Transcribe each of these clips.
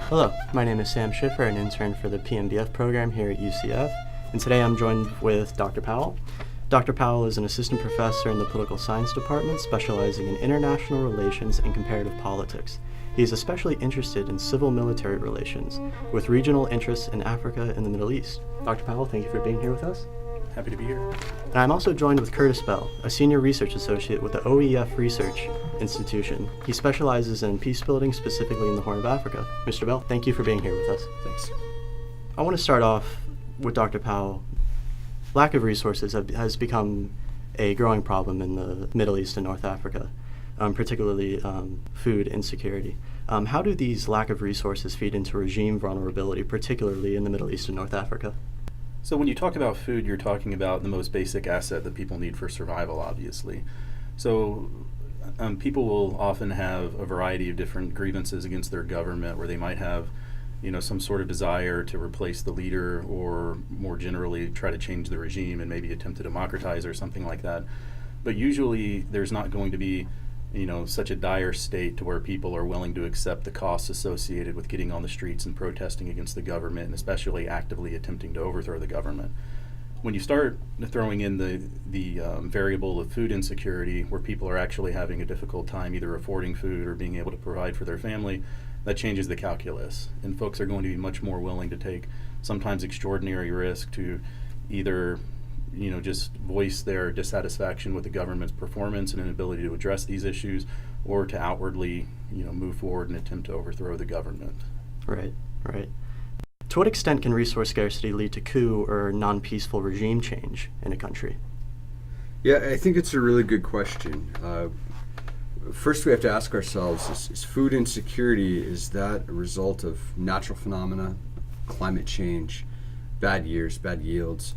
Hello, my name is Sam Schiffer, an intern for the PMBF program here at UCF, and today I'm joined with Dr. Powell. Dr. Powell is an assistant professor in the political science department specializing in international relations and comparative politics. He is especially interested in civil-military relations, with regional interests in Africa and the Middle East. Dr. Powell, thank you for being here with us. Happy to be here. And I'm also joined with Curtis Bell, a senior research associate with the OEF Research Institution. He specializes in peace building, specifically in the Horn of Africa. Mr. Bell, thank you for being here with us. Thanks. I want to start off with Dr. Powell. Lack of resources has become a growing problem in the Middle East and North Africa, particularly food insecurity. How do these lack of resources feed into regime vulnerability, particularly in the Middle East and North Africa? So when you talk about food, you're talking about the most basic asset that people need for survival, obviously. So people will often have a variety of different grievances against their government, where they might have, some sort of desire to replace the leader, or more generally try to change the regime and maybe attempt to democratize or something like that. But usually there's not going to be such a dire state to where people are willing to accept the costs associated with getting on the streets and protesting against the government, and especially actively attempting to overthrow the government. When you start throwing in the variable of food insecurity, where people are actually having a difficult time either affording food or being able to provide for their family, that changes the calculus. And folks are going to be much more willing to take sometimes extraordinary risk to either just voice their dissatisfaction with the government's performance and inability to address these issues, or to outwardly, move forward and attempt to overthrow the government. Right. To what extent can resource scarcity lead to coup or non-peaceful regime change in a country? Yeah, I think it's a really good question. First, we have to ask ourselves, is food insecurity, is that a result of natural phenomena, climate change, bad years, bad yields,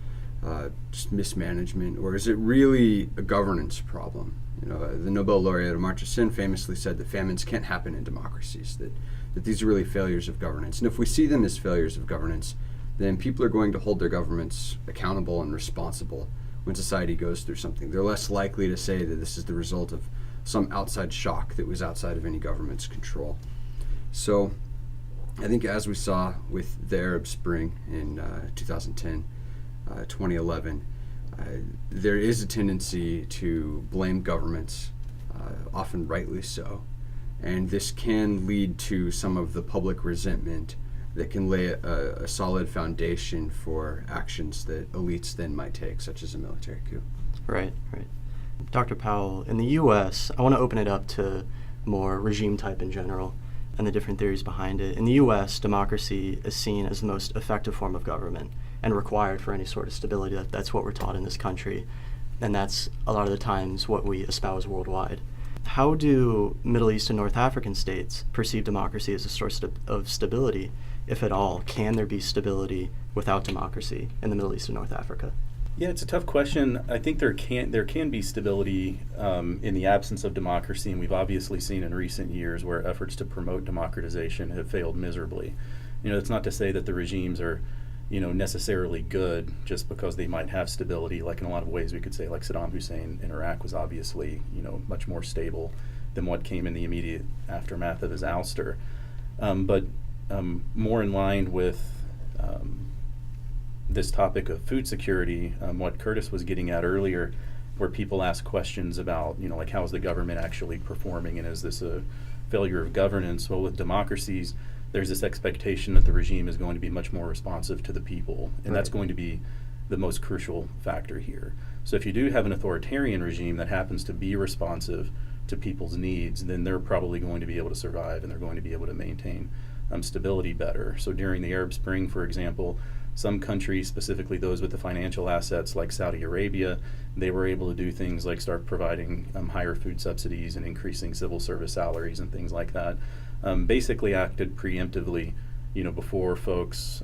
just mismanagement, or is it really a governance problem? The Nobel laureate Amartya Sen famously said that famines can't happen in democracies, that these are really failures of governance. And if we see them as failures of governance, then people are going to hold their governments accountable and responsible when society goes through something. They're less likely to say that this is the result of some outside shock that was outside of any government's control. So I think, as we saw with the Arab Spring in 2010, 2011, there is a tendency to blame governments, often rightly so, and this can lead to some of the public resentment that can lay a solid foundation for actions that elites then might take, such as a military coup. Right. Dr. Powell, in the U.S., I want to open it up to more regime type in general and the different theories behind it. In the U.S., democracy is seen as the most effective form of government and required for any sort of stability. That's what we're taught in this country, and that's a lot of the times what we espouse worldwide. How do Middle East and North African states perceive democracy as a source of stability, if at all? Can there be stability without democracy in the Middle East and North Africa? Yeah, it's a tough question. I think there can be stability in the absence of democracy, and we've obviously seen in recent years where efforts to promote democratization have failed miserably. It's not to say that the regimes are necessarily good just because they might have stability. Like in a lot of ways we could say, like Saddam Hussein in Iraq was obviously, much more stable than what came in the immediate aftermath of his ouster. But more in line with this topic of food security, what Curtis was getting at earlier, where people ask questions about, like, how is the government actually performing, and is this a failure of governance? Well, with democracies, there's this expectation that the regime is going to be much more responsive to the people, and that's going to be the most crucial factor here. So if you do have an authoritarian regime that happens to be responsive to people's needs, then they're probably going to be able to survive, and they're going to be able to maintain stability better. So during the Arab Spring, for example, some countries, specifically those with the financial assets like Saudi Arabia, they were able to do things like start providing higher food subsidies and increasing civil service salaries and things like that. Basically acted preemptively, before folks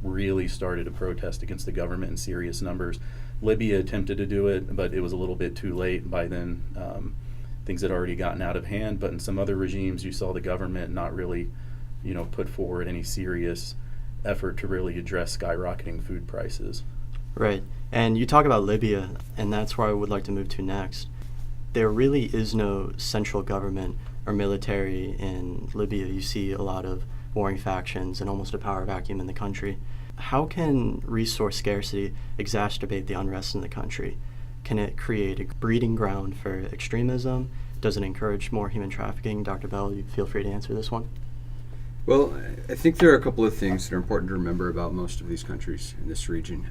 really started to protest against the government in serious numbers. Libya attempted to do it, but it was a little bit too late. By then, things had already gotten out of hand. But in some other regimes, you saw the government not really, put forward any serious effort to really address skyrocketing food prices. Right. And you talk about Libya, and that's where I would like to move to next. There really is no central government or military in Libya. You see a lot of warring factions and almost a power vacuum in the country. How can resource scarcity exacerbate the unrest in the country? Can it create a breeding ground for extremism? Does it encourage more human trafficking? Dr. Bell, you feel free to answer this one. Well, I think there are a couple of things that are important to remember about most of these countries in this region.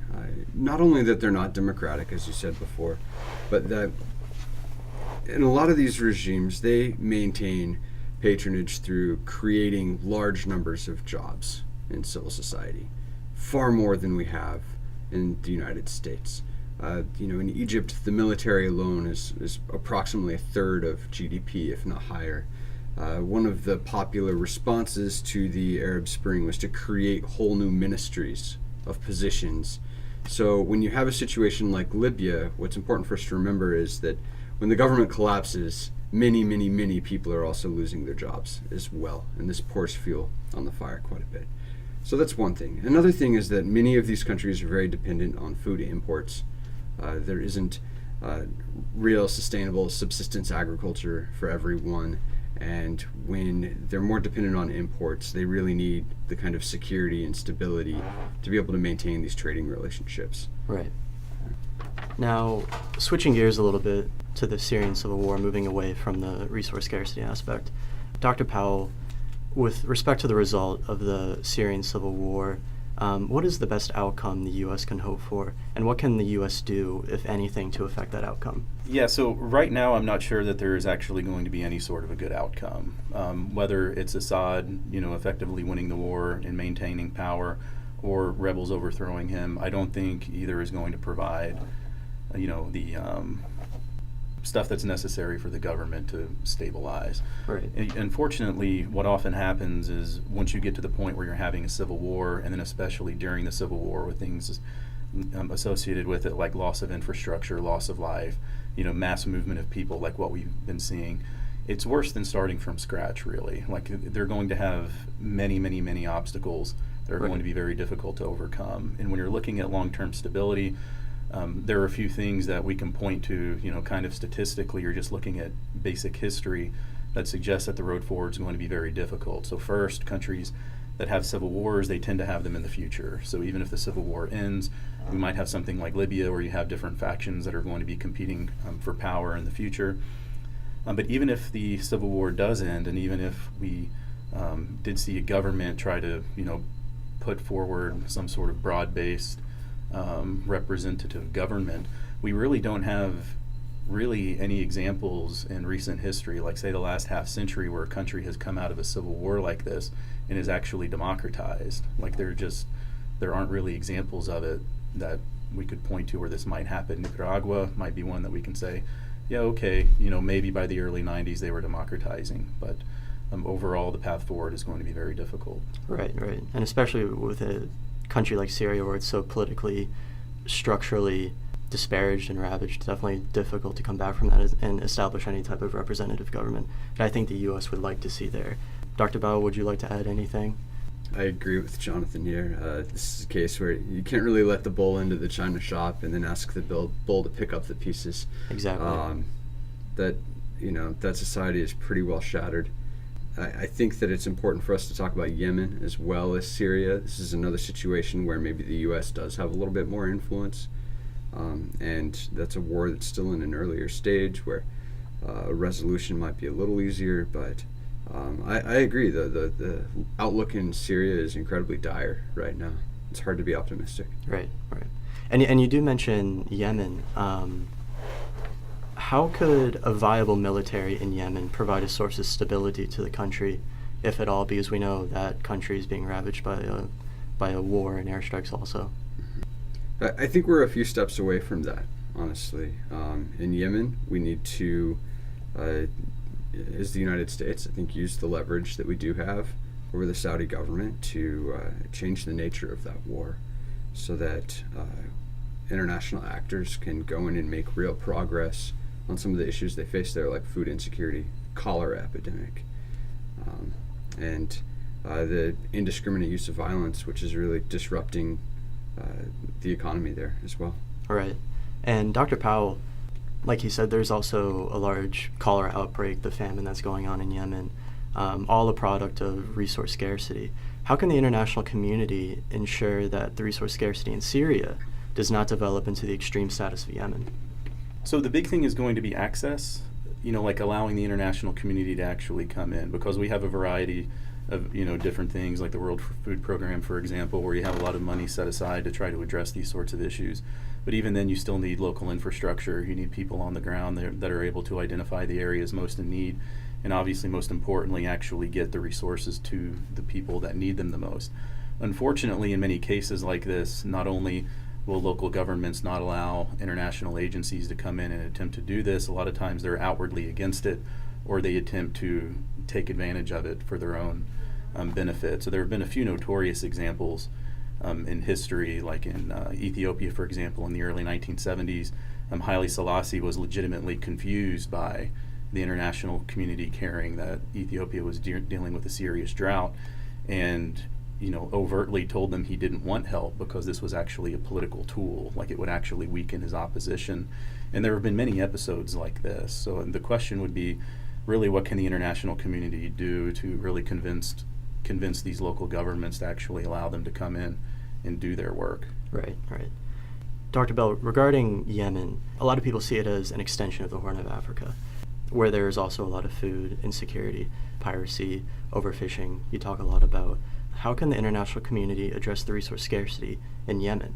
Not only that they're not democratic, as you said before, but that in a lot of these regimes, they maintain patronage through creating large numbers of jobs in civil society, far more than we have in the United States. In Egypt, the military alone is approximately a third of GDP, if not higher. One of the popular responses to the Arab Spring was to create whole new ministries of positions. So when you have a situation like Libya, what's important for us to remember is that when the government collapses, many, many, many people are also losing their jobs as well, and this pours fuel on the fire quite a bit. So that's one thing. Another thing is that many of these countries are very dependent on food imports. There isn't real sustainable subsistence agriculture for everyone. And when they're more dependent on imports, they really need the kind of security and stability to be able to maintain these trading relationships. Right. Now, switching gears a little bit to the Syrian civil war, moving away from the resource scarcity aspect. Dr. Powell, with respect to the result of the Syrian civil war, what is the best outcome the U.S. can hope for, and what can the U.S. do, if anything, to affect that outcome? Yeah, so right now I'm not sure that there is actually going to be any sort of a good outcome. Whether it's Assad, effectively winning the war and maintaining power, or rebels overthrowing him, I don't think either is going to provide, the stuff that's necessary for the government to stabilize. Right. Unfortunately, what often happens is once you get to the point where you're having a civil war, and then especially during the civil war with things associated with it like loss of infrastructure, loss of life, mass movement of people like what we've been seeing, it's worse than starting from scratch, really. Like, they're going to have many, many, many obstacles that are going to be very difficult to overcome. And when you're looking at long-term stability, there are a few things that we can point to, kind of statistically, or just looking at basic history that suggests that the road forward is going to be very difficult. So first, countries that have civil wars, they tend to have them in the future. So even if the civil war ends, we might have something like Libya where you have different factions that are going to be competing for power in the future. But even if the civil war does end, and even if we did see a government try to, put forward some sort of broad-based representative government, we really don't have any examples in recent history, like say the last half century, where a country has come out of a civil war like this and is actually democratized. Like, there aren't really examples of it that we could point to where this might happen. Nicaragua might be one that we can say, yeah, okay, maybe by the early 90s they were democratizing, but overall the path forward is going to be very difficult. Right. And especially with a country like Syria, where it's so politically, structurally disparaged and ravaged, definitely difficult to come back from that and establish any type of representative government that I think the U.S. would like to see there. Dr. Powell, would you like to add anything? I agree with Jonathan here. This is a case where you can't really let the bull into the china shop and then ask the bull to pick up the pieces. Exactly. That society is pretty well shattered. I think that it's important for us to talk about Yemen as well as Syria. This is another situation where maybe the U.S. does have a little bit more influence, and that's a war that's still in an earlier stage where a resolution might be a little easier, but I agree. The outlook in Syria is incredibly dire right now. It's hard to be optimistic. Right. And you do mention Yemen. How could a viable military in Yemen provide a source of stability to the country, if at all? Because we know that country is being ravaged by a war and airstrikes also. I think we're a few steps away from that, honestly. In Yemen, we need to, as the United States, I think, use the leverage that we do have over the Saudi government to change the nature of that war so that international actors can go in and make real progress on some of the issues they face there, like food insecurity, cholera epidemic, and the indiscriminate use of violence, which is really disrupting the economy there as well. All right. And Dr. Powell, like he said, there's also a large cholera outbreak, the famine that's going on in Yemen. all a product of resource scarcity. How can the international community ensure that the resource scarcity in Syria does not develop into the extreme status of Yemen? So the big thing is going to be access, like allowing the international community to actually come in, because we have a variety of, different things like the World Food Program, for example, where you have a lot of money set aside to try to address these sorts of issues. But even then, you still need local infrastructure. You need people on the ground that are able to identify the areas most in need, and obviously, most importantly, actually get the resources to the people that need them the most. Unfortunately, in many cases like this, not only will local governments not allow international agencies to come in and attempt to do this, a lot of times they're outwardly against it, or they attempt to take advantage of it for their own benefit. So there have been a few notorious examples in history, like in Ethiopia, for example, in the early 1970s. Haile Selassie was legitimately confused by the international community caring that Ethiopia was dealing with a serious drought, and overtly told them he didn't want help because this was actually a political tool, like it would actually weaken his opposition. And there have been many episodes like this. So the question would be, really, what can the international community do to really convince these local governments to actually allow them to come in and do their work? Right. Dr. Bell, regarding Yemen, a lot of people see it as an extension of the Horn of Africa, where there's also a lot of food insecurity, piracy, overfishing, you talk a lot about. How can the international community address the resource scarcity in Yemen?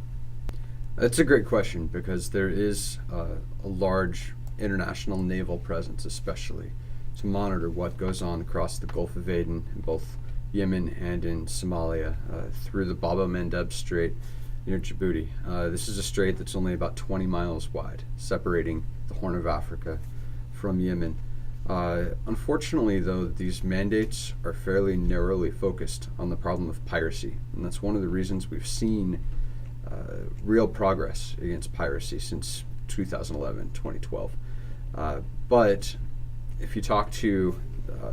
That's a great question, because there is a large international naval presence, especially to monitor what goes on across the Gulf of Aden in both Yemen and in Somalia, through the Bab el-Mandeb Strait near Djibouti. This is a strait that's only about 20 miles wide, separating the Horn of Africa from Yemen. Unfortunately, though, these mandates are fairly narrowly focused on the problem of piracy, and that's one of the reasons we've seen real progress against piracy since 2011, 2012. But if you talk to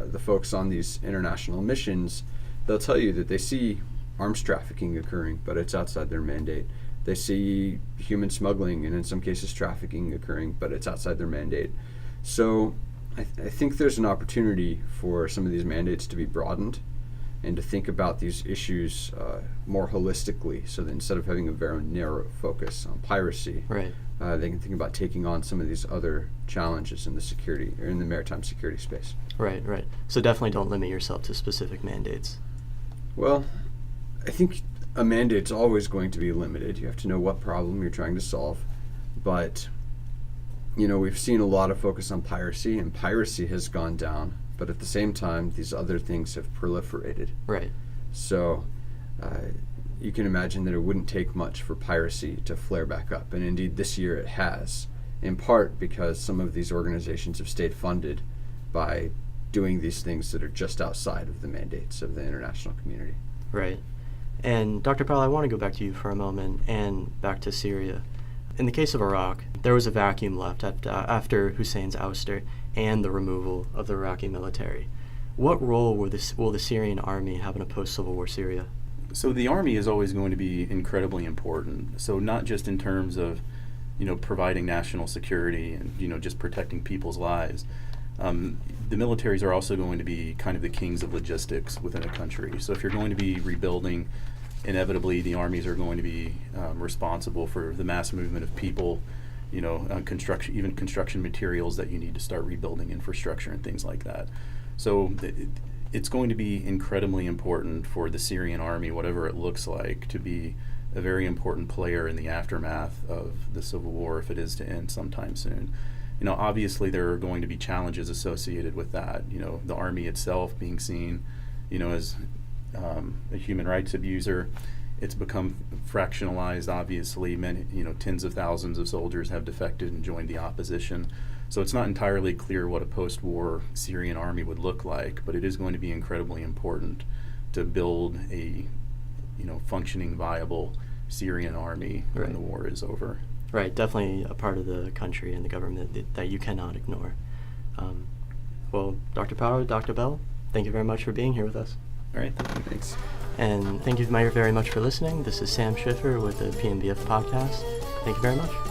the folks on these international missions, they'll tell you that they see arms trafficking occurring, but it's outside their mandate. They see human smuggling and in some cases trafficking occurring, but it's outside their mandate. So I think there's an opportunity for some of these mandates to be broadened and to think about these issues more holistically, so that instead of having a very narrow focus on piracy, Right. They can think about taking on some of these other challenges in the security or in the maritime security space. Right. So definitely don't limit yourself to specific mandates. Well, I think a mandate's always going to be limited. You have to know what problem you're trying to solve. But, we've seen a lot of focus on piracy, and piracy has gone down. But at the same time, these other things have proliferated. Right. So you can imagine that it wouldn't take much for piracy to flare back up. And indeed, this year it has, in part because some of these organizations have stayed funded by doing these things that are just outside of the mandates of the international community. Right. And Dr. Powell, I want to go back to you for a moment and back to Syria. In the case of Iraq, there was a vacuum left after Hussein's ouster and the removal of the Iraqi military. What role will the Syrian army have in a post-Civil War Syria? So the army is always going to be incredibly important. So not just in terms of, providing national security and, just protecting people's lives. The militaries are also going to be kind of the kings of logistics within a country. So if you're going to be rebuilding, inevitably the armies are going to be responsible for the mass movement of people, construction materials that you need to start rebuilding infrastructure and things like that. So it's going to be incredibly important for the Syrian army, whatever it looks like, to be a very important player in the aftermath of the civil war, if it is to end sometime soon. Obviously there are going to be challenges associated with that. The army itself being seen, as a human rights abuser. It's become fractionalized, obviously. Many, tens of thousands of soldiers have defected and joined the opposition. So it's not entirely clear what a post-war Syrian army would look like, but it is going to be incredibly important to build a, functioning, viable Syrian army when the war is over. Right, definitely a part of the country and the government that you cannot ignore. Well, Dr. Powell, Dr. Bell, thank you very much for being here with us. All right, Thanks. And thank you very much for listening. This is Sam Schiffer with the PMBF podcast. Thank you very much.